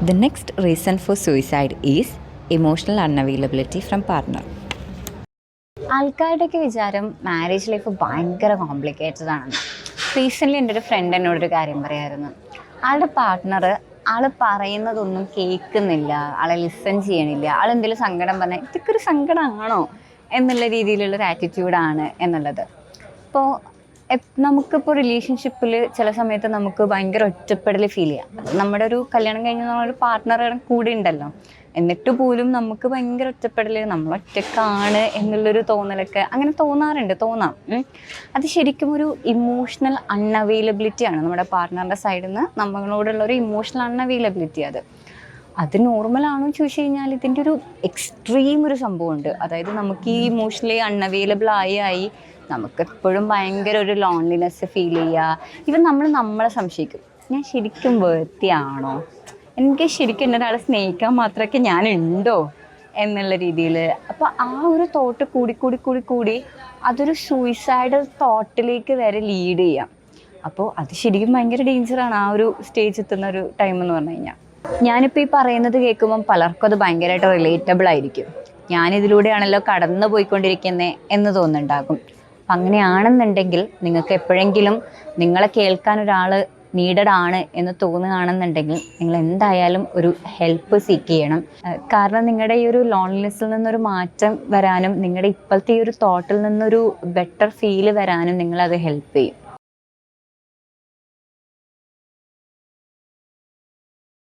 The next reason for suicide is emotional unavailability from partner. ആൾക്കാരുടെയൊക്കെ വിചാരം marriage life ഭയങ്കര complicated ആണെന്ന്. Recently എൻ്റെ ഒരു ഫ്രണ്ട് എന്നോടൊരു കാര്യം പറയായിരുന്നു. ആളുടെ പാർട്ട്ണർ ആൾ പറയുന്നതൊന്നും കേൾക്കുന്നില്ല, ആളെ ലിസൺ ചെയ്യണില്ല, ആളെന്തെങ്കിലും സങ്കടം പറഞ്ഞാൽ ഇതൊക്കെ ഒരു സങ്കടമാണോ എന്നുള്ള രീതിയിലുള്ളൊരു ആറ്റിറ്റ്യൂഡാണ് എന്നുള്ളത്. ഇപ്പോൾ നമുക്കിപ്പോൾ റിലേഷൻഷിപ്പിൽ ചില സമയത്ത് നമുക്ക് ഭയങ്കര ഒറ്റപ്പെടൽ ഫീൽ ചെയ്യാം. നമ്മുടെ ഒരു കല്യാണം കഴിഞ്ഞ് നമ്മളൊരു പാർട്ട്ണർ കൂടെ ഉണ്ടല്ലോ, എന്നിട്ട് പോലും നമുക്ക് ഭയങ്കര ഒറ്റപ്പെടൽ, നമ്മൾ ഒറ്റക്കാണ് എന്നുള്ളൊരു തോന്നലൊക്കെ അങ്ങനെ തോന്നാം. അത് ശരിക്കും ഒരു ഇമോഷണൽ അൺഅവൈലബിലിറ്റിയാണ്. നമ്മുടെ പാർട്ട്ണറിൻ്റെ സൈഡിൽ നിന്ന് നമ്മളോടുള്ള ഒരു ഇമോഷണൽ അൺഅവൈലബിലിറ്റി. അത് നോർമലാണോ എന്ന് ചോദിച്ചു കഴിഞ്ഞാൽ ഇതിൻ്റെ ഒരു എക്സ്ട്രീം ഒരു സംഭവമുണ്ട്. അതായത് നമുക്ക് ഈ ഇമോഷണലി അൺഅവൈലബിൾ ആയി നമുക്കെപ്പോഴും ഭയങ്കര ഒരു ലോൺലിനെസ് ഫീൽ ചെയ്യുക. ഇവൻ നമ്മളെ സംശയിക്കും, ഞാൻ ശരിക്കും വേർത്തിയാണോ, എനിക്ക് ശരിക്കും എൻ്റെ ഒരാളെ സ്നേഹിക്കാൻ മാത്രമൊക്കെ ഞാനുണ്ടോ എന്നുള്ള രീതിയിൽ. അപ്പോൾ ആ ഒരു തോട്ട് കൂടി അതൊരു സൂയിസൈഡൽ തോട്ടിലേക്ക് വരെ ലീഡ് ചെയ്യാം. അപ്പോൾ അത് ശരിക്കും ഭയങ്കര ഡേഞ്ചറാണ് ആ ഒരു സ്റ്റേജ് എത്തുന്ന ഒരു ടൈം എന്ന് പറഞ്ഞു കഴിഞ്ഞാൽ. ഞാനിപ്പോൾ ഈ പറയുന്നത് കേൾക്കുമ്പം പലർക്കും അത് ഭയങ്കരമായിട്ട് റിലേറ്റബിൾ ആയിരിക്കും. ഞാനിതിലൂടെയാണല്ലോ കടന്നു പോയിക്കൊണ്ടിരിക്കുന്നത് എന്ന് തോന്നുന്നുണ്ടാകും. അപ്പം അങ്ങനെയാണെന്നുണ്ടെങ്കിൽ നിങ്ങൾക്ക് എപ്പോഴെങ്കിലും നിങ്ങളെ കേൾക്കാൻ ഒരാൾ നീഡഡ് ആണ് എന്ന് തോന്നുകയാണെന്നുണ്ടെങ്കിൽ നിങ്ങൾ എന്തായാലും ഒരു ഹെൽപ്പ് സീക്ക് ചെയ്യണം. കാരണം നിങ്ങളുടെ ഈ ഒരു ലോൺലിനെസ്സിൽ നിന്നൊരു മാറ്റം വരാനും നിങ്ങളുടെ ഇപ്പോഴത്തെ ഈ ഒരു തോട്ടിൽ നിന്നൊരു ബെറ്റർ ഫീൽ വരാനും നിങ്ങളത് ഹെൽപ്പ് ചെയ്യും.